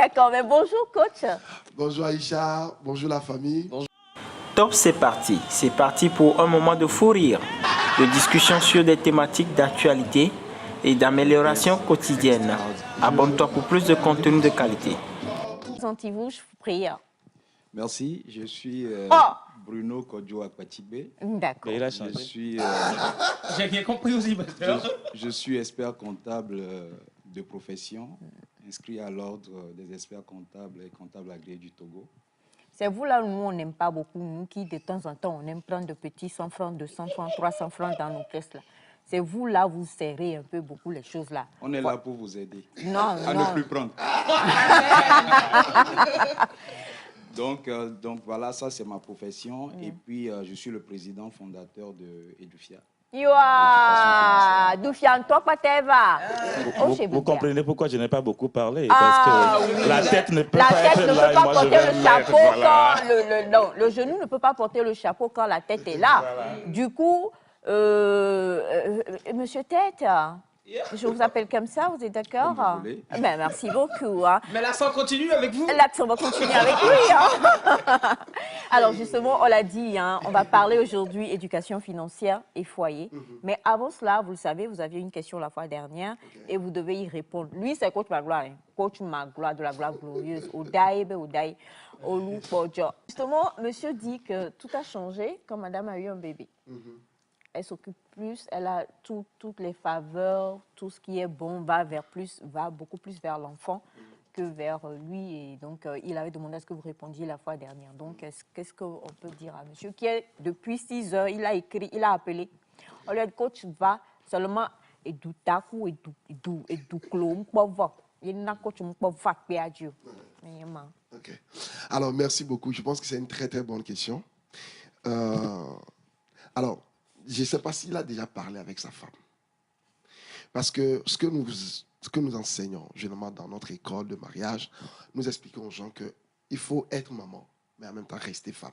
D'accord, mais bonjour coach. Bonjour Aïcha, bonjour la famille. Top, c'est parti. C'est parti pour un moment de fou rire, de discussion sur des thématiques d'actualité et d'amélioration quotidienne. Abonne-toi pour plus de contenu de qualité. Sentez-vous, je vous prie. Merci, je suis Bruno Kodjo-Akpatibé. D'accord. Je suis, J'ai rien compris aussi, pasteur. je suis expert comptable de profession, inscrit à l'ordre des experts comptables et comptables agréés du Togo. C'est vous là, nous, on n'aime pas beaucoup. Nous qui, de temps en temps, on aime prendre de petits 100 francs, 200 francs, 300 francs dans nos caisses là. C'est vous là, vous serrez un peu beaucoup les choses là. On est là pour vous aider Non, à non. ne plus prendre. Donc voilà, ça c'est ma profession. Et puis je suis le président fondateur de Edufia. Doufian, toi, pas t'eva. Vous comprenez pourquoi je n'ai pas beaucoup parlé? Ah, Parce que oui. la tête ne peut La pas tête être ne là peut et pas moi je porter vais le me chapeau mettre, voilà. quand non, le genou ne peut pas porter le chapeau quand la tête est là. Voilà. Du coup, Monsieur Tête, je vous appelle comme ça, vous êtes d'accord? Comme vous voulez. Ben, merci beaucoup. Hein. Mais l'accent continue avec vous? L'accent va continuer avec lui. Hein. Alors justement, on l'a dit, hein, on va parler aujourd'hui éducation financière et foyer. Mais avant cela, vous le savez, vous aviez une question la fois dernière et vous devez y répondre. Lui, c'est coach Magloire, hein. Coach Magloire de la gloire glorieuse. Odaïbe, Odaï, Olu, Podjo. Justement, monsieur dit que tout a changé quand madame a eu un bébé. Elle s'occupe plus, elle a toutes les faveurs, tout ce qui est bon va beaucoup plus vers l'enfant que vers lui. Et donc, il avait demandé à ce que vous répondiez la fois dernière. Donc, qu'est-ce qu'on peut dire à monsieur qui est, depuis 6 heures, il a écrit, il a appelé. On lui a dit, coach, va seulement et du taku et du clone, il n'a coach, on va faire Dieu. Ok. Alors, merci beaucoup. Je pense que c'est une très, très bonne question. Alors, je ne sais pas s'il a déjà parlé avec sa femme. Parce que ce que nous enseignons, généralement dans notre école de mariage, nous expliquons aux gens qu'il faut être maman, mais en même temps rester femme.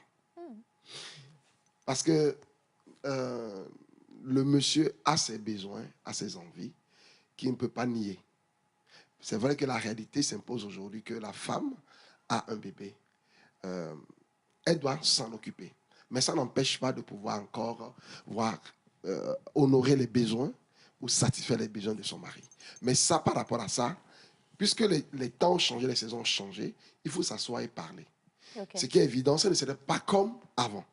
Parce que le monsieur a ses besoins, a ses envies, qu'il ne peut pas nier. C'est vrai que la réalité s'impose aujourd'hui que la femme a un bébé. Elle doit s'en occuper. Mais ça n'empêche pas de pouvoir encore honorer les besoins ou satisfaire les besoins de son mari. Mais ça, par rapport à ça, puisque les temps ont changé, les saisons ont changé, il faut s'asseoir et parler. Okay. Ce qui est évident, ce n'est pas comme avant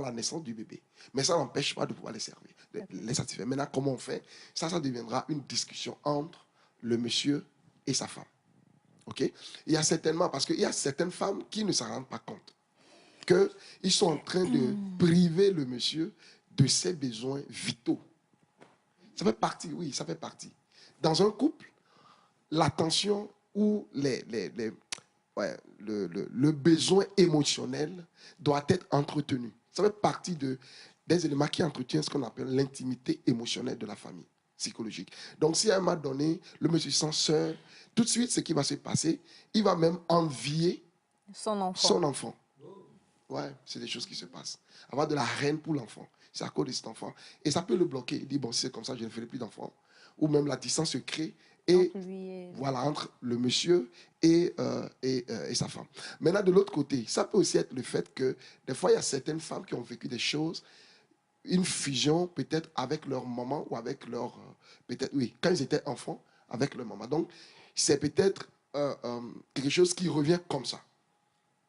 la naissance du bébé. Mais ça n'empêche pas de pouvoir les servir, les satisfaire. Maintenant, comment on fait? Ça deviendra une discussion entre le monsieur et sa femme. Okay? Il y a certainement, parce qu'il y a certaines femmes qui ne s'en rendent pas compte qu'ils sont en train de priver le monsieur de ses besoins vitaux. Ça fait partie, oui, ça fait partie. Dans un couple, l'attention ou le besoin émotionnel doit être entretenu. Ça fait partie des éléments qui entretiennent ce qu'on appelle l'intimité émotionnelle de la famille psychologique. Donc, si à un moment donné, le monsieur se sent seul, tout de suite, ce qui va se passer, il va même envier son enfant. Ouais, c'est des choses qui se passent. Avoir de la haine pour l'enfant, c'est à cause de cet enfant. Et ça peut le bloquer. Il dit, bon, si c'est comme ça, je ne ferai plus d'enfant. Ou même la distance se crée entre le monsieur et sa femme. Maintenant, de l'autre côté, ça peut aussi être le fait que des fois, il y a certaines femmes qui ont vécu des choses, une fusion peut-être avec leur maman ou avec leur... quand ils étaient enfants, avec leur maman. Donc, c'est peut-être quelque chose qui revient comme ça.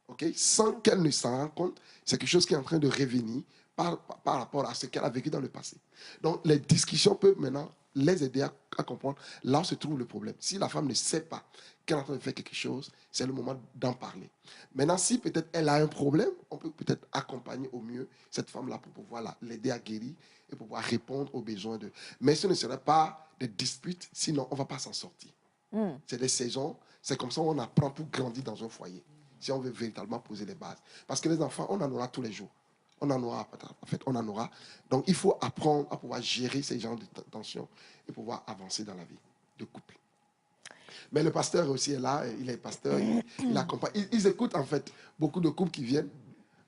Okay? Sans qu'elle ne s'en rende compte, c'est quelque chose qui est en train de revenir par rapport à ce qu'elle a vécu dans le passé. Donc, les discussions peuvent maintenant les aider à comprendre là où se trouve le problème. Si la femme ne sait pas qu'elle est en train de faire quelque chose, c'est le moment d'en parler. Maintenant, si peut-être elle a un problème, on peut peut-être accompagner au mieux cette femme-là pour pouvoir l'aider à guérir et pouvoir répondre aux besoins d'eux. Mais ce ne serait pas des disputes, sinon on ne va pas s'en sortir. C'est des saisons, c'est comme ça qu'on apprend pour grandir dans un foyer. Si on veut véritablement poser les bases. Parce que les enfants, on en aura tous les jours. On en aura. Donc, il faut apprendre à pouvoir gérer ces genres de tensions et pouvoir avancer dans la vie de couple. Mais le pasteur aussi est là. Il est pasteur. Il accompagne. Ils écoutent, en fait, beaucoup de couples qui viennent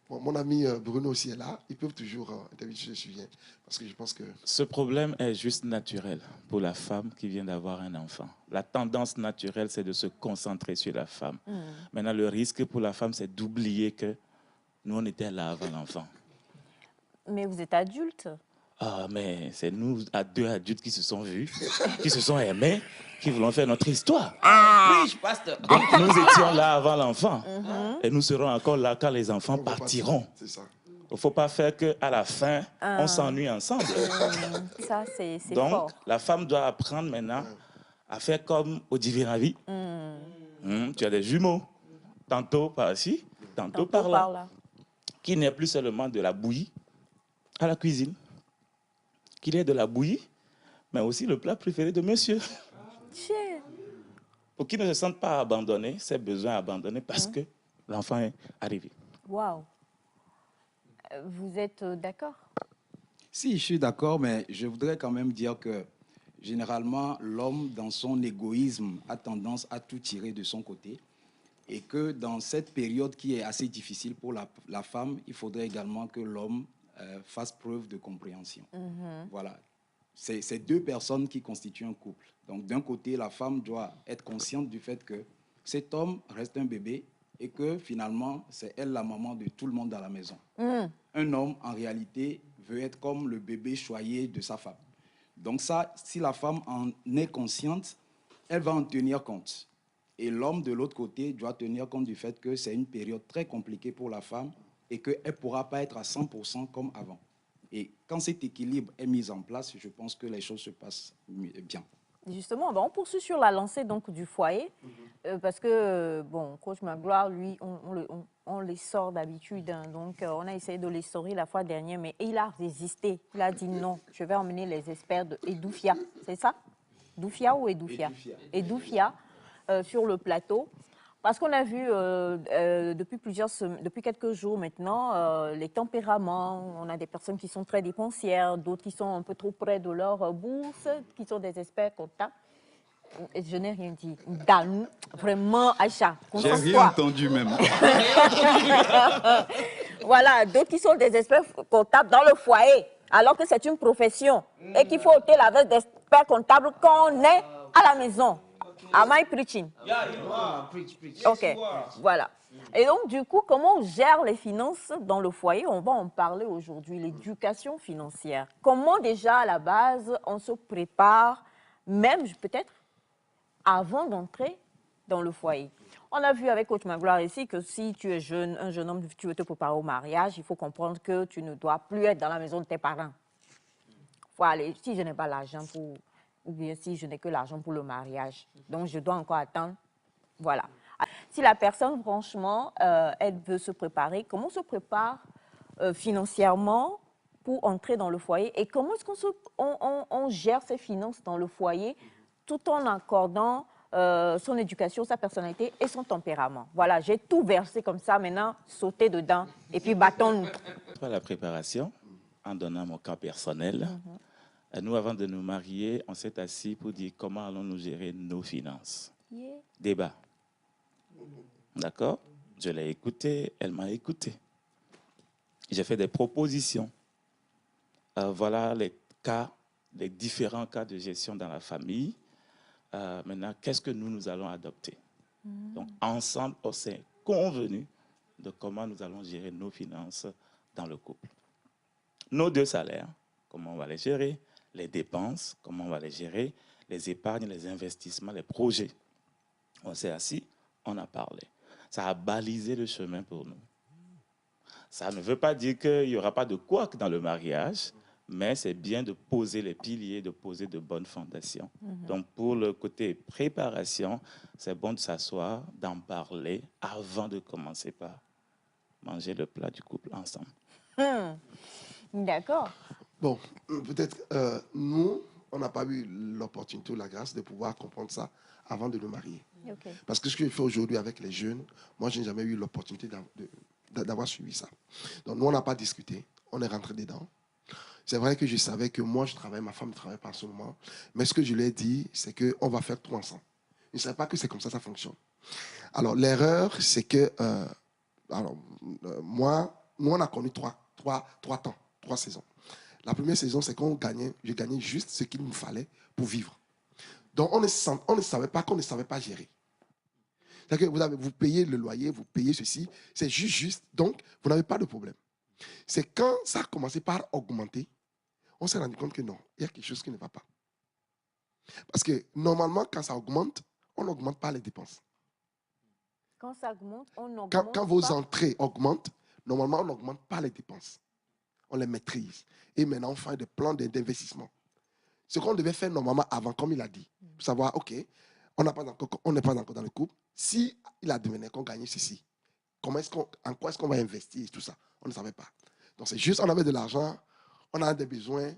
Bon, mon ami Bruno aussi est là. Ils peuvent toujours intervenir sur ce sujet. Parce que je pense que... Ce problème est juste naturel pour la femme qui vient d'avoir un enfant. La tendance naturelle, c'est de se concentrer sur la femme. Maintenant, le risque pour la femme, c'est d'oublier que nous, on était là avant l'enfant. Mais vous êtes adulte. Ah, mais c'est nous, à deux adultes qui se sont vus, qui se sont aimés, qui voulons faire notre histoire. Oui, je passe. Donc, nous étions là avant l'enfant. Et nous serons encore là quand les enfants partiront. C'est ça. Il ne faut pas faire qu'à la fin, on s'ennuie ensemble. Ça, c'est Donc, fort. la femme doit apprendre maintenant à faire comme au Divinavi. Tu as des jumeaux, tantôt par ici, tantôt par là, qui n'est plus seulement de la bouillie à la cuisine, qu'il est de la bouillie, mais aussi le plat préféré de monsieur. Pour qu'ils ne se sentent pas abandonnés, c'est besoin abandonné parce que l'enfant est arrivé. Waouh. Vous êtes d'accord? Si, je suis d'accord, mais je voudrais quand même dire que généralement, l'homme, dans son égoïsme, a tendance à tout tirer de son côté et que dans cette période qui est assez difficile pour la femme, il faudrait également que l'homme fasse preuve de compréhension. Voilà. C'est deux personnes qui constituent un couple. Donc, d'un côté, la femme doit être consciente du fait que cet homme reste un bébé et que finalement, c'est elle la maman de tout le monde dans la maison. Un homme, en réalité, veut être comme le bébé choyé de sa femme. Donc ça, si la femme en est consciente, elle va en tenir compte. Et l'homme, de l'autre côté, doit tenir compte du fait que c'est une période très compliquée pour la femme et qu'elle ne pourra pas être à 100% comme avant. Et quand cet équilibre est mis en place, je pense que les choses se passent bien. Justement, on poursuit sur la lancée donc, du foyer, parce que, bon, Coach Magloire, lui, on les sort d'habitude, hein, donc on a essayé de les sortir la fois dernière, mais il a résisté. Il a dit non, je vais emmener les experts de Edoufia, c'est ça? Doufia ou Edoufia? Edoufia, sur le plateau. Parce qu'on a vu depuis quelques jours maintenant les tempéraments. On a des personnes qui sont très dépensières, d'autres qui sont un peu trop près de leur bourse, qui sont des experts comptables. Et je n'ai rien dit. Danou, vraiment, Aïcha, j'ai rien entendu même. Voilà, d'autres qui sont des experts comptables dans le foyer, alors que c'est une profession et qu'il faut ôter la veste d'expert comptable quand on est à la maison. Am I preaching? Preach. Ok, voilà. Et donc, du coup, comment on gère les finances dans le foyer? On va en parler aujourd'hui, l'éducation financière. Comment déjà, à la base, on se prépare, même peut-être avant d'entrer dans le foyer? On a vu avec Coach Magloire ici que si tu es jeune, un jeune homme, tu veux te préparer au mariage, il faut comprendre que tu ne dois plus être dans la maison de tes parents. Faut aller, si je n'ai pas l'argent pour... ou bien si je n'ai que l'argent pour le mariage. Donc, je dois encore attendre. Voilà. Si la personne, franchement, elle veut se préparer, comment on se prépare financièrement pour entrer dans le foyer et comment est-ce qu'on gère ses finances dans le foyer tout en accordant son éducation, sa personnalité et son tempérament. Voilà, j'ai tout versé comme ça, maintenant, sauter dedans et puis bâton. La préparation, en donnant mon cas personnel, nous, avant de nous marier, on s'est assis pour dire comment allons-nous gérer nos finances. Débat. D'accord? Je l'ai écouté, elle m'a écouté. J'ai fait des propositions. Voilà les différents cas de gestion dans la famille. Maintenant, qu'est-ce que nous allons adopter? Donc, ensemble, on s'est convenu de comment nous allons gérer nos finances dans le couple. Nos deux salaires, comment on va les gérer? Les dépenses, comment on va les gérer, les épargnes, les investissements, les projets. On s'est assis, on a parlé. Ça a balisé le chemin pour nous. Ça ne veut pas dire qu'il n'y aura pas de couac dans le mariage, mais c'est bien de poser les piliers, de poser de bonnes fondations. Donc, pour le côté préparation, c'est bon de s'asseoir, d'en parler avant de commencer par manger le plat du couple ensemble. D'accord. Bon, peut-être nous, on n'a pas eu l'opportunité ou la grâce de pouvoir comprendre ça avant de nous marier. Okay. Parce que ce que je fais aujourd'hui avec les jeunes, moi, je n'ai jamais eu l'opportunité d'avoir suivi ça. Donc, nous, on n'a pas discuté. On est rentré dedans. C'est vrai que je savais que moi, je travaille, ma femme ne travaille pas en ce moment. Mais ce que je lui ai dit, c'est qu'on va faire tout ensemble. Je ne savais pas que c'est comme ça fonctionne. Alors, l'erreur, c'est que moi, nous, on a connu trois temps, 3 saisons. La première saison, c'est qu'on gagnait, je gagnais juste ce qu'il nous fallait pour vivre. Donc, on ne savait pas qu'on ne savait pas gérer. C'est-à-dire que vous payez le loyer, vous payez ceci, c'est juste, donc vous n'avez pas de problème. C'est quand ça a commencé par augmenter, on s'est rendu compte que non, il y a quelque chose qui ne va pas. Parce que normalement, quand ça augmente, on n'augmente pas les dépenses. Quand ça augmente, on augmente Quand vos pas. entrées augmentent, normalement, on n'augmente pas les dépenses. On les maîtrise. Et maintenant, on fait des plans d'investissement. Ce qu'on devait faire normalement avant, comme il a dit, pour savoir, OK, on n'est pas encore dans le couple. Si il a deviné qu'on gagnait ceci, en quoi est-ce qu'on va investir et tout ça? On ne savait pas. Donc, c'est juste, on avait de l'argent, on a des besoins,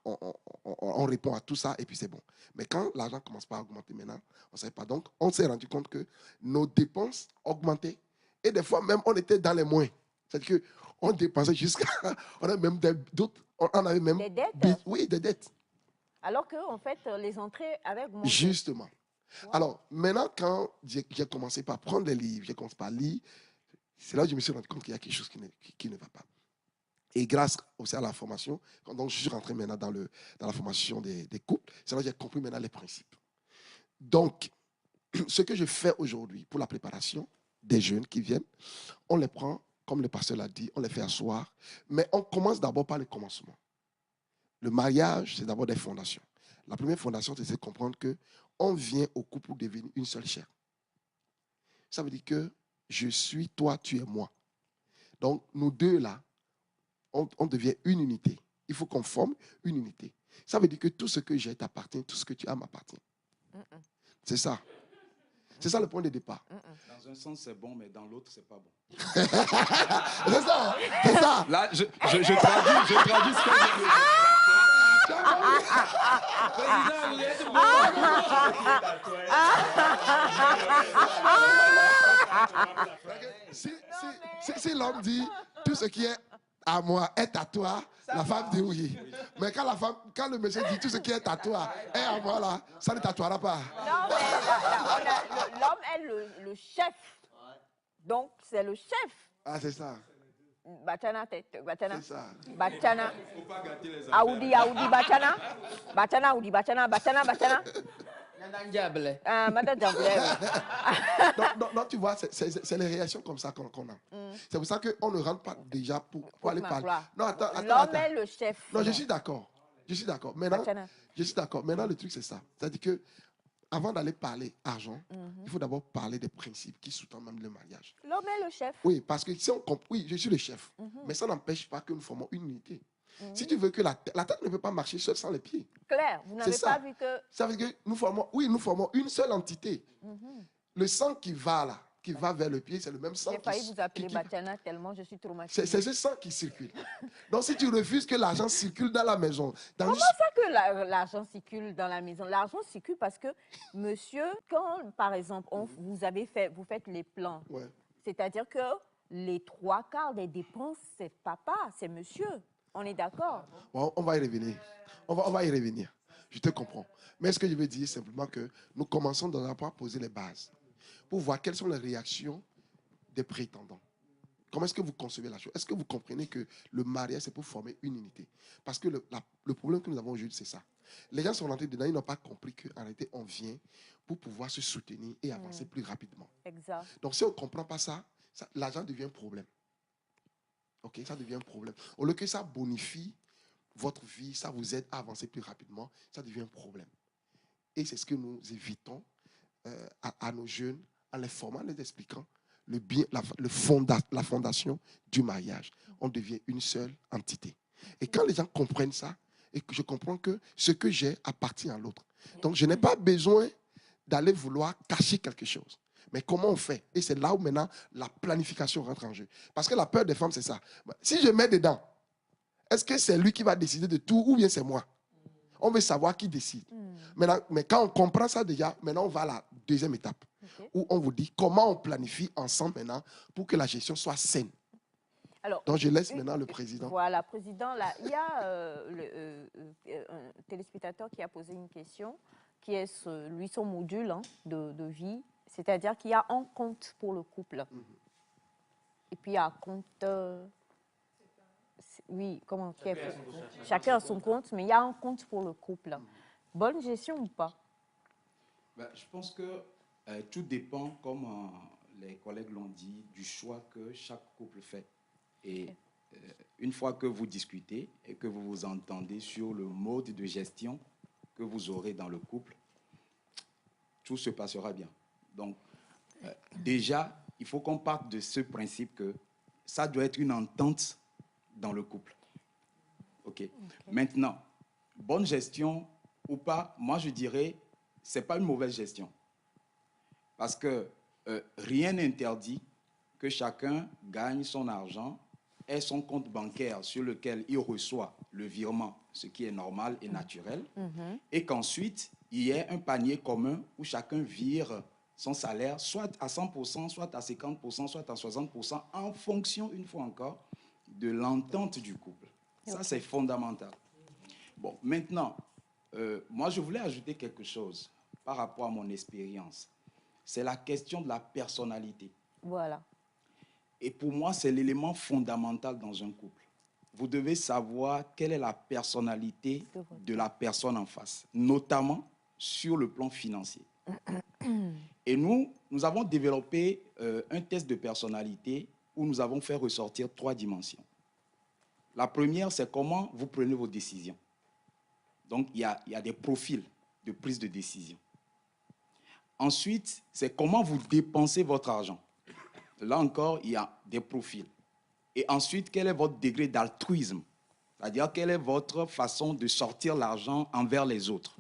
on répond à tout ça et puis c'est bon. Mais quand l'argent commence pas à augmenter maintenant, on ne savait pas. Donc, on s'est rendu compte que nos dépenses augmentaient et des fois même, on était dans les moins. C'est-à-dire qu'on dépensait jusqu'à... On avait même d'autres... On avait même... Des dettes? Oui, des dettes. Alors que, en fait, les entrées avaient augmenté. Justement. Wow. Alors, maintenant, quand j'ai commencé par prendre les livres, j'ai commencé par lire, c'est là que je me suis rendu compte qu'il y a quelque chose qui ne va pas. Et grâce aussi à la formation, donc je suis rentré maintenant dans la formation des couples, c'est là que j'ai compris maintenant les principes. Donc, ce que je fais aujourd'hui pour la préparation des jeunes qui viennent, on les prend, comme le pasteur l'a dit, on les fait asseoir, mais on commence d'abord par le commencement. Le mariage, c'est d'abord des fondations. La première fondation, c'est de comprendre qu'on vient au couple pour devenir une seule chair. Ça veut dire que je suis toi, tu es moi. Donc, nous deux là, on devient une unité. Il faut qu'on forme une unité. Ça veut dire que tout ce que j'ai t'appartient, tout ce que tu as m'appartient. C'est ça. C'est ça le point de départ. Dans un sens, c'est bon, mais dans l'autre, c'est pas bon. C'est ça. C'est ça. Là, je traduis ce que je veux Si l'homme dit tout ce qui est à moi est à toi, la femme dit oui. Mais quand le monsieur dit tout ce qui est à toi est à moi, là, ça ne t'attoiera pas. Non, mais l'homme est le chef. Donc, c'est le chef. Ah, c'est ça. Bachana tête, bachana. C'est ça. Bachana. faut pas gâter les Aoudi, bachana. Bachana, aoudi, bachana, bachana. Madame Diablé. Non, tu vois, c'est les réactions comme ça qu'on a. C'est pour ça qu'on ne rentre pas déjà pour aller parler. Non, attends. L'homme est le chef. Non, je suis d'accord. Maintenant, Bachana. je suis d'accord. Maintenant, le truc, c'est ça. C'est-à-dire que avant d'aller parler argent, il faut d'abord parler des principes qui sous-tendent même le mariage. L'homme est le chef. Oui, parce que si on comprend, oui, je suis le chef, mais ça n'empêche pas que nous formons une unité. Si tu veux que la tête ne peut pas marcher seule sans les pieds. Claire, vous n'avez ça. pas vu que... Ça veut dire que nous formons une seule entité. Le sang qui va là, qui va vers le pied, c'est le même sang J'ai failli vous appeler Bachana tellement je suis traumatisée. c'est ce sang qui circule. Donc si tu refuses que l'argent circule dans la maison... Comment ça que l'argent circule dans la maison? L'argent circule parce que, monsieur, quand, par exemple, vous faites les plans, Ouais. c'est-à-dire que les 3/4 des dépenses, c'est papa, c'est monsieur. On est d'accord? Bon, on va y revenir. On va y revenir. Je te comprends. Mais ce que je veux dire, simplement que nous commençons d'abord à poser les bases pour voir quelles sont les réactions des prétendants. Comment est-ce que vous concevez la chose? Est-ce que vous comprenez que le mariage, c'est pour former une unité? Parce que le problème que nous avons aujourd'hui, c'est ça. Les gens sont rentrés dedans, ils n'ont pas compris qu'en réalité, on vient pour pouvoir se soutenir et avancer plus rapidement. Exact. Donc, si on ne comprend pas ça, l'argent devient un problème. OK, ça devient un problème. Au lieu que ça bonifie votre vie, ça vous aide à avancer plus rapidement, ça devient un problème. Et c'est ce que nous évitons à nos jeunes en les formant, en les expliquant la fondation du mariage. On devient une seule entité. Et quand les gens comprennent ça, et que je comprends que ce que j'ai appartient à l'autre. Donc, je n'ai pas besoin d'aller vouloir cacher quelque chose. Mais comment on fait? Et c'est là où maintenant la planification rentre en jeu. Parce que la peur des femmes, c'est ça. Si je mets dedans, est-ce que c'est lui qui va décider de tout ou bien c'est moi? On veut savoir qui décide. Maintenant, mais quand on comprend ça déjà, maintenant on va à la deuxième étape. Okay. Où on vous dit comment on planifie ensemble maintenant pour que la gestion soit saine. Alors, donc je laisse maintenant le président. Voilà, président, là, il y a un téléspectateur qui a posé une question, qui est son module de vie. C'est-à-dire qu'il y a un compte pour le couple. Et puis il y a un compte Oui, chacun a son compte, mais il y a un compte pour le couple. Bonne gestion ou pas? Ben, je pense que tout dépend, comme les collègues l'ont dit, du choix que chaque couple fait. Et une fois que vous discutez et que vous vous entendez sur le mode de gestion que vous aurez dans le couple, tout se passera bien. Donc, déjà, il faut qu'on parte de ce principe que ça doit être une entente dans le couple. OK. Maintenant, bonne gestion ou pas, moi je dirais, ce n'est pas une mauvaise gestion. Parce que rien n'interdit que chacun gagne son argent et son compte bancaire sur lequel il reçoit le virement, ce qui est normal et naturel, et qu'ensuite, il y ait un panier commun où chacun vire son salaire, soit à 100%, soit à 50%, soit à 60%, en fonction, une fois encore, de l'entente du couple. Ça, c'est fondamental. Bon, maintenant, moi, je voulais ajouter quelque chose par rapport à mon expérience. C'est la question de la personnalité. Voilà. Et pour moi, c'est l'élément fondamental dans un couple. Vous devez savoir quelle est la personnalité de la personne en face, notamment sur le plan financier. Et nous avons développé un test de personnalité où nous avons fait ressortir 3 dimensions. La première, c'est comment vous prenez vos décisions. Donc, il y a des profils de prise de décision. Ensuite, c'est comment vous dépensez votre argent. Là encore, il y a des profils. Et ensuite, quel est votre degré d'altruisme? C'est-à-dire, quelle est votre façon de sortir l'argent envers les autres?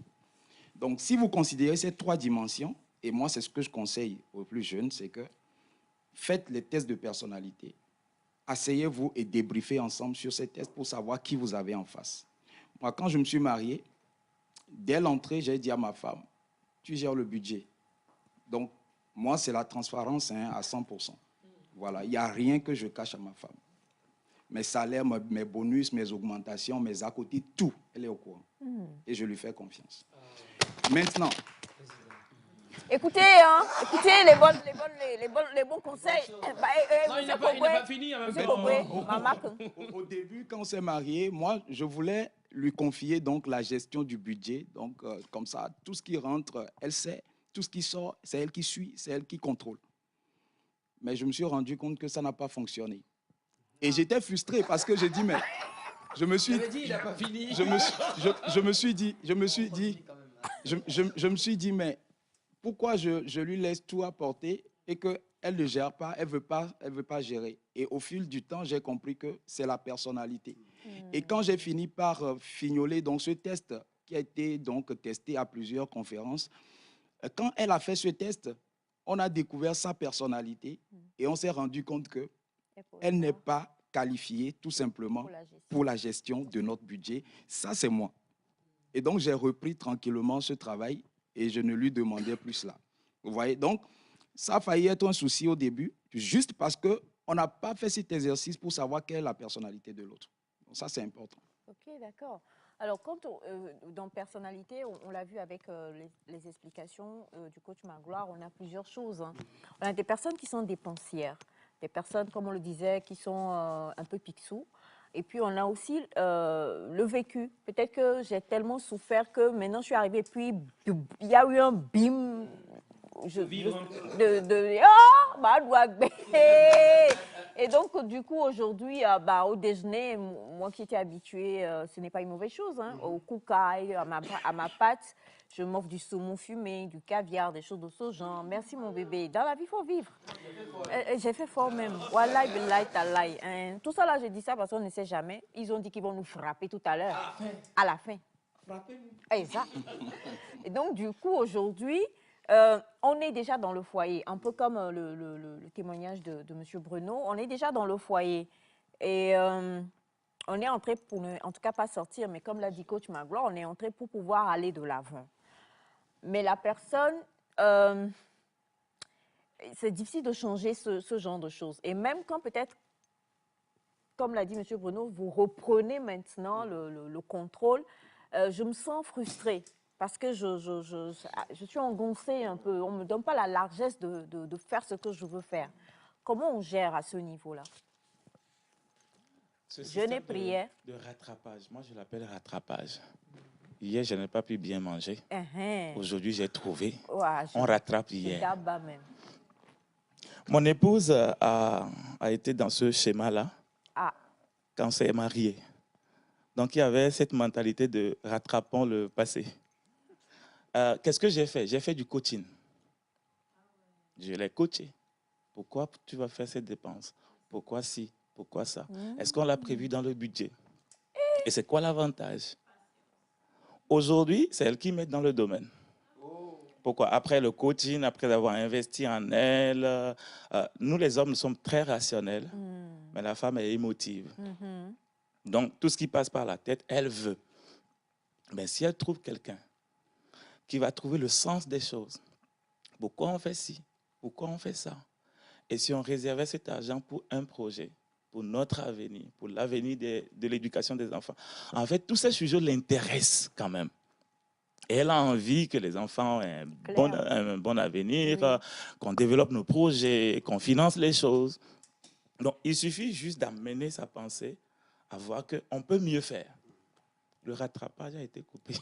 Donc, si vous considérez ces 3 dimensions, et moi, c'est ce que je conseille aux plus jeunes, c'est que faites les tests de personnalité. Asseyez-vous et débriefez ensemble sur ces tests pour savoir qui vous avez en face. Moi, quand je me suis marié, dès l'entrée, j'ai dit à ma femme, tu gères le budget. Donc, moi, c'est la transparence à 100%. Voilà, il n'y a rien que je cache à ma femme. Mes salaires, mes bonus, mes augmentations, mes à côté, tout, elle est au courant. Et je lui fais confiance. Maintenant. Écoutez, écoutez les bons conseils. Non, il n'a pas fini. Au début, quand on s'est marié, moi, je voulais lui confier donc la gestion du budget. Donc, comme ça, tout ce qui rentre, elle sait. Tout ce qui sort, c'est elle qui suit, c'est elle qui contrôle. Mais je me suis rendu compte que ça n'a pas fonctionné. Et j'étais frustré parce que j'ai dit, mais je me suis dit, mais pourquoi je lui laisse tout apporter et qu'elle ne gère pas, elle veut pas gérer. Et au fil du temps, j'ai compris que c'est la personnalité. Et quand j'ai fini par fignoler donc ce test qui a été donc testé à plusieurs conférences, quand elle a fait ce test, on a découvert sa personnalité et on s'est rendu compte qu'elle n'est pas qualifiée tout simplement pour la gestion de notre budget. Ça, c'est moi. Et donc, j'ai repris tranquillement ce travail et je ne lui demandais plus cela. Vous voyez? Donc, ça a failli être un souci au début, juste parce qu'on n'a pas fait cet exercice pour savoir quelle est la personnalité de l'autre. Donc, ça, c'est important. Ok, d'accord. Alors, dans personnalité, on l'a vu avec les explications du coach Magloire, on a plusieurs choses. On a des personnes qui sont dépensières, des personnes, comme on le disait, qui sont un peu pixous. Et puis, on a aussi le vécu. Peut-être que j'ai tellement souffert que maintenant, je suis arrivée, puis il y a eu un bim. Et donc, du coup, aujourd'hui, au déjeuner, moi qui étais habituée, ce n'est pas une mauvaise chose, au koukaï, à ma pâte, je m'offre du saumon fumé, du caviar, des choses de ce genre. Merci, mon bébé. Dans la vie, il faut vivre. J'ai fait fort même. Wallahi, billahi, talahi. Tout ça, là, je dis ça parce qu'on ne sait jamais. Ils ont dit qu'ils vont nous frapper tout à l'heure. À la fin. Frappez-nous. Exact. Et donc, du coup, aujourd'hui, on est déjà dans le foyer, un peu comme le témoignage de M. Bruno. On est déjà dans le foyer. Et on est entré pour ne, en tout cas, pas sortir, mais comme l'a dit coach Magloire, on est entré pour pouvoir aller de l'avant. Mais la personne, c'est difficile de changer ce genre de choses. Et même quand peut-être, comme l'a dit M. Bruno, vous reprenez maintenant le contrôle, je me sens frustrée. Parce que je suis engoncée un peu. On ne me donne pas la largesse de faire ce que je veux faire. Comment on gère à ce niveau-là? Ce Jeûne et système prière. de rattrapage, moi je l'appelle rattrapage. Hier, je n'ai pas pu bien manger. Aujourd'hui, j'ai trouvé. On rattrape hier. D'abord même. Mon épouse a été dans ce schéma-là quand on s'est marié. Donc, il y avait cette mentalité de rattrapons le passé. Qu'est-ce que j'ai fait? J'ai fait du coaching. Je l'ai coaché. Pourquoi tu vas faire cette dépense? Pourquoi si? Pourquoi ça? Est-ce qu'on l'a prévu dans le budget? Et c'est quoi l'avantage? Aujourd'hui, c'est elle qui met dans le domaine. Pourquoi? Après le coaching, après avoir investi en elle, nous les hommes, nous sommes très rationnels, mais la femme est émotive. Donc, tout ce qui passe par la tête, elle veut. Mais si elle trouve quelqu'un qui va trouver le sens des choses, pourquoi on fait ci? Pourquoi on fait ça? Et si on réservait cet argent pour un projet, pour notre avenir, pour l'avenir de l'éducation des enfants, en fait, tous ces sujets l'intéressent quand même. Et elle a envie que les enfants aient un bon avenir, qu'on développe nos projets, qu'on finance les choses. Donc, il suffit juste d'amener sa pensée à voir qu'on peut mieux faire. Le rattrapage a été coupé.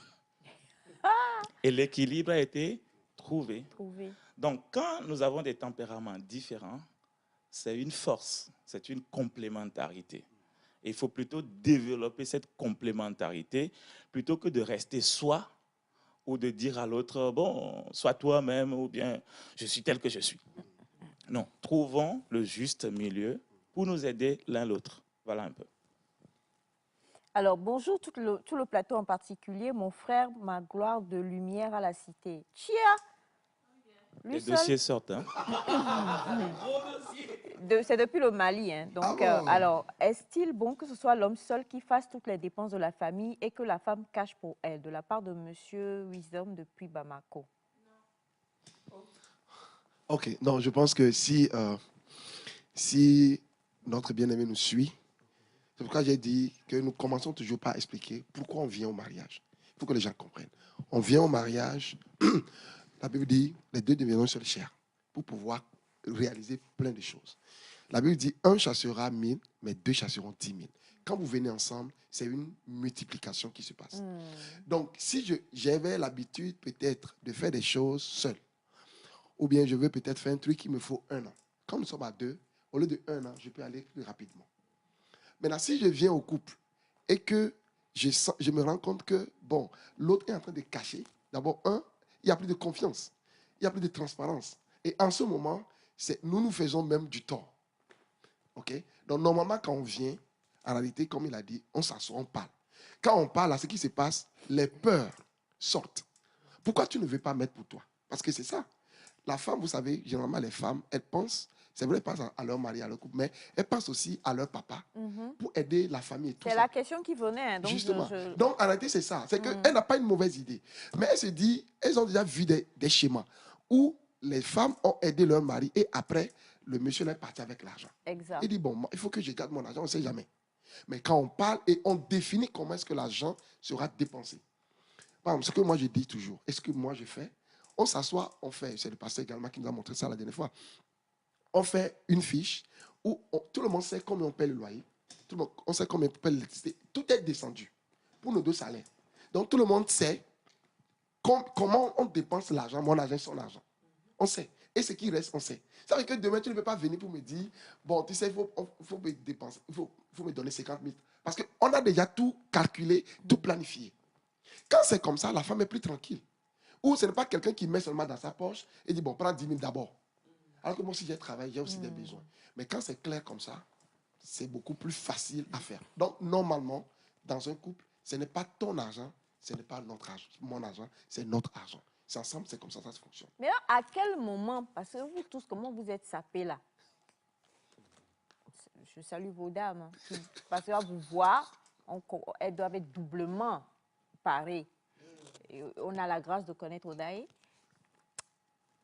Et l'équilibre a été trouvé. Donc, quand nous avons des tempéraments différents, c'est une force, c'est une complémentarité. Et il faut plutôt développer cette complémentarité plutôt que de rester soi ou de dire à l'autre, bon, sois toi-même ou bien je suis tel que je suis. Non, trouvons le juste milieu pour nous aider l'un l'autre. Voilà un peu. Alors, bonjour tout le plateau en particulier, mon frère, ma gloire de lumière à la cité. Chia! Les dossiers sortent. Hein? C'est depuis le Mali. Hein. Donc, alors, est-il bon que ce soit l'homme seul qui fasse toutes les dépenses de la famille et que la femme cache pour elle, de la part de Monsieur Wisdom depuis Bamako? Ok, non, je pense que si notre bien-aimé nous suit, c'est pourquoi j'ai dit que nous commençons toujours par expliquer pourquoi on vient au mariage. Il faut que les gens comprennent. On vient au mariage, la Bible dit, les deux deviendront seule chair pour pouvoir réaliser plein de choses. La Bible dit, un chassera 1000, mais deux chasseront 10 000. Quand vous venez ensemble, c'est une multiplication qui se passe. Donc, si j'avais l'habitude peut-être de faire des choses seul, ou bien je veux peut-être faire un truc qui me faut 1 an. Quand nous sommes à 2, au lieu de 1 an, je peux aller plus rapidement. Maintenant, si je viens au couple et que je me rends compte que, bon, l'autre est en train de cacher, d'abord, il n'y a plus de confiance, il n'y a plus de transparence. Et en ce moment, nous faisons même du tort. OK? Donc, normalement, quand on vient, en réalité, comme il a dit, on s'assoit, on parle. Quand on parle, à ce qui se passe, les peurs sortent. Pourquoi tu ne veux pas mettre pour toi? Parce que c'est ça. La femme, vous savez, généralement, les femmes, elles pensent, c'est vrai, elles pensent à leur mari, à leur couple, mais elles pensent aussi à leur papa pour aider la famille et tout ça. C'est la question qui venait. Hein, donc justement. Donc, en réalité, c'est ça. C'est qu'elle n'a pas une mauvaise idée. Mais elle se dit, elles ont déjà vu des schémas où les femmes ont aidé leur mari et après, le monsieur est parti avec l'argent. Exact. Il dit, bon, il faut que je garde mon argent, on ne sait jamais. Mais quand on parle et on définit comment est-ce que l'argent sera dépensé. Par exemple, ce que moi je dis toujours, est-ce que moi je fais? On s'assoit, on fait, c'est le pasteur également qui nous a montré ça la dernière fois. On fait une fiche où tout le monde sait combien on paie le loyer, tout le monde, on sait combien on paie l'électricité. Tout est descendu pour nos 2 salaires. Donc tout le monde sait comment on dépense l'argent, mon argent, son argent. On sait. Et ce qui reste, on sait. Ça veut dire que demain, tu ne peux pas venir pour me dire, bon, tu sais, il faut me dépenser, il faut me donner 50 000. Parce qu'on a déjà tout calculé, tout planifié. Quand c'est comme ça, la femme est plus tranquille. Ou ce n'est pas quelqu'un qui met seulement dans sa poche et dit, bon, prends 10 000 d'abord. Alors que moi aussi, j'ai travaillé, j'ai aussi des besoins. Mais quand c'est clair comme ça, c'est beaucoup plus facile à faire. Donc, normalement, dans un couple, ce n'est pas ton argent, ce n'est pas notre argent, mon argent, c'est notre argent. C'est ensemble, c'est comme ça se fonctionne. Mais alors, à quel moment, parce que vous tous, comment vous êtes sapés là? Je salue vos dames. Hein, parce que vous voir, elles doivent être doublement parées. Et on a la grâce de connaître Odaï.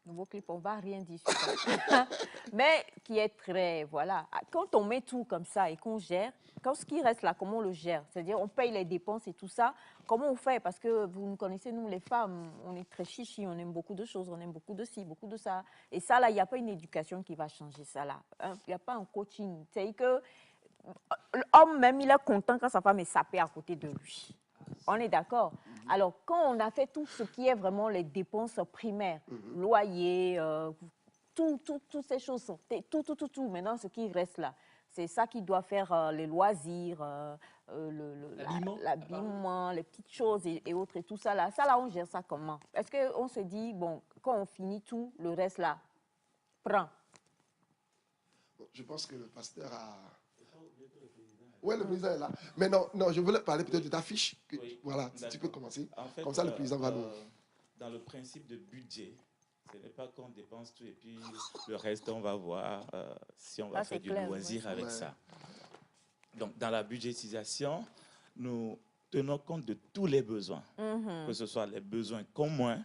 Nouveau clip, on ne va rien dire sur ça. Mais qui est très, voilà. Quand on met tout comme ça et qu'on gère, quand ce qui reste là, comment on le gère? C'est-à-dire, on paye les dépenses et tout ça. Comment on fait? Parce que vous nous connaissez, nous, les femmes, on est très chichi, on aime beaucoup de choses, on aime beaucoup de ci, beaucoup de ça. Et ça, là, il n'y a pas une éducation qui va changer ça, là. Il n'y a pas un coaching. C'est que l'homme même, il est content quand sa femme est sapée à côté de lui. On est d'accord? Alors, quand on a fait tout ce qui est vraiment les dépenses primaires, loyer, toutes ces choses, tout. Maintenant, ce qui reste là, c'est ça qui doit faire les loisirs, l'habillement, les petites choses et autres et tout ça là. Ça là, on gère ça comment? Est-ce qu'on se dit, bon, quand on finit tout, le reste là, prends? Je pense que le pasteur a... Oui, le président est là. Mais non, je voulais parler peut-être de ta fiche. Oui, voilà, si tu peux commencer. En fait, Comme ça, le président va nous... Dans le principe de budget, ce n'est pas qu'on dépense tout et puis le reste, on va voir si on va faire du loisir avec ça. Donc, dans la budgétisation, nous tenons compte de tous les besoins, que ce soit les besoins communs,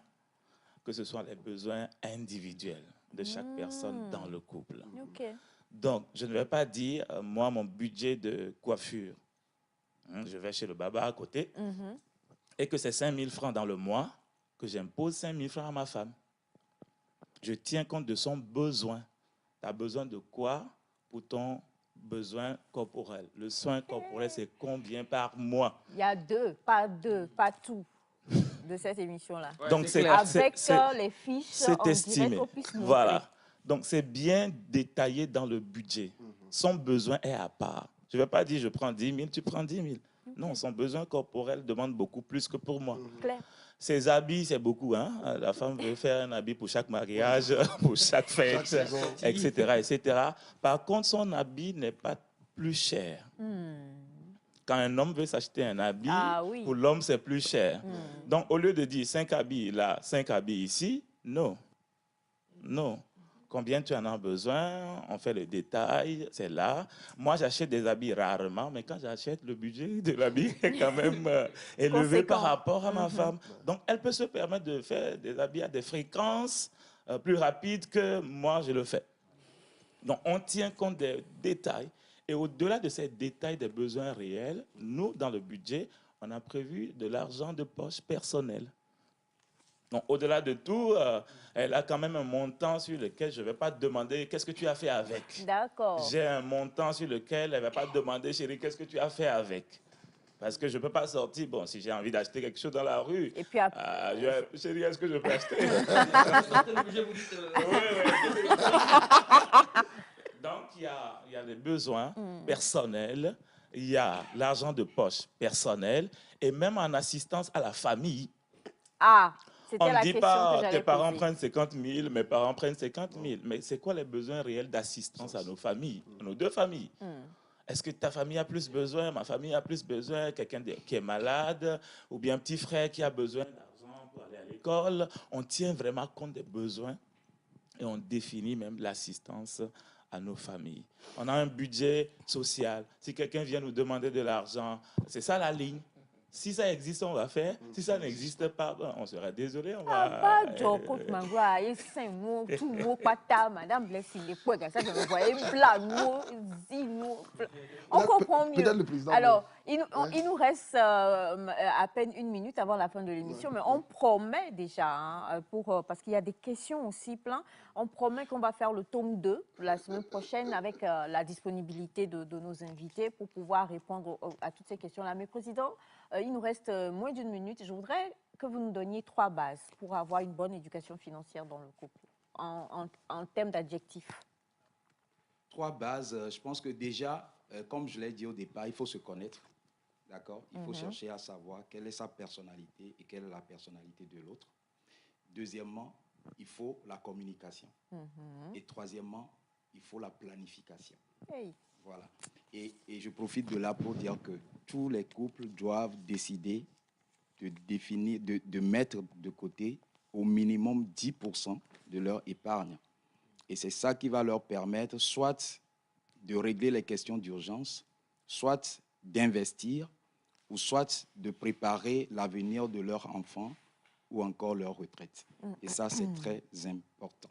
que ce soit les besoins individuels de chaque personne dans le couple. Donc, je ne vais pas dire, moi, mon budget de coiffure, je vais chez le baba à côté, et que c'est 5 000 francs dans le mois, que j'impose 5 000 francs à ma femme. Je tiens compte de son besoin. Tu as besoin de quoi pour ton besoin corporel? Le soin corporel, c'est combien par mois? Il y a pas tout de cette émission-là. Ouais, donc, c'est avec les fiches, c'est estimé. Voilà. Donc, c'est bien détaillé dans le budget. Son besoin est à part. Je ne vais pas dire, je prends 10 000, tu prends 10 000. Non, son besoin corporel demande beaucoup plus que pour moi. Claire. Ses habits, c'est beaucoup. Hein? La femme veut faire un habit pour chaque mariage, pour chaque fête, etc., etc. Par contre, son habit n'est pas plus cher. Quand un homme veut s'acheter un habit, pour l'homme, c'est plus cher. Donc, au lieu de dire 5 habits là, 5 habits ici, non. Non. Combien tu en as besoin? On fait le détail, c'est là. Moi, j'achète des habits rarement, mais quand j'achète, le budget de l'habit est quand même élevé par rapport à ma femme. Donc, elle peut se permettre de faire des habits à des fréquences plus rapides que moi, je le fais. Donc, on tient compte des détails. Et au-delà de ces détails des besoins réels, nous, dans le budget, on a prévu de l'argent de poche personnel. Donc, au-delà de tout, elle a quand même un montant sur lequel je ne vais pas te demander qu'est-ce que tu as fait avec. D'accord. J'ai un montant sur lequel elle ne va pas te demander, chérie, qu'est-ce que tu as fait avec. Parce que je ne peux pas sortir, bon, si j'ai envie d'acheter quelque chose dans la rue, et puis après, chérie, est-ce que je peux acheter? Donc, il y a les besoins personnels, il y a l'argent de poche personnel, et même en assistance à la famille. On ne dit pas tes parents prennent 50 000, mes parents prennent 50 000. Mais c'est quoi les besoins réels d'assistance à nos familles, à nos deux familles? Est-ce que ta famille a plus besoin, ma famille a plus besoin, quelqu'un qui est malade, ou bien un petit frère qui a besoin d'argent pour aller à l'école? On tient vraiment compte des besoins et on définit même l'assistance à nos familles. On a un budget social. Si quelqu'un vient nous demander de l'argent, c'est ça la ligne. Si ça existe, on va faire. Si ça n'existe pas, on sera désolé. On va... Madame Blessing, on comprend mieux. Peut-être le président. Alors, il nous reste à peine 1 minute avant la fin de l'émission, mais on promet déjà, parce qu'il y a des questions aussi plein, on promet qu'on va faire le tome 2 la semaine prochaine avec la disponibilité de nos invités pour pouvoir répondre à toutes ces questions-là. Mais Président, il nous reste moins d'1 minute. Je voudrais que vous nous donniez 3 bases pour avoir une bonne éducation financière dans le couple, en termes d'adjectifs. 3 bases. Je pense que déjà, comme je l'ai dit au départ, il faut se connaître. D'accord? Il faut chercher à savoir quelle est sa personnalité et quelle est la personnalité de l'autre. Deuxièmement, il faut la communication. Et troisièmement, il faut la planification. Voilà. Et je profite de là pour dire que tous les couples doivent décider de mettre de côté au minimum 10% de leur épargne. Et c'est ça qui va leur permettre soit de régler les questions d'urgence, soit d'investir, ou soit de préparer l'avenir de leur enfant ou encore leur retraite. Et ça, c'est très important.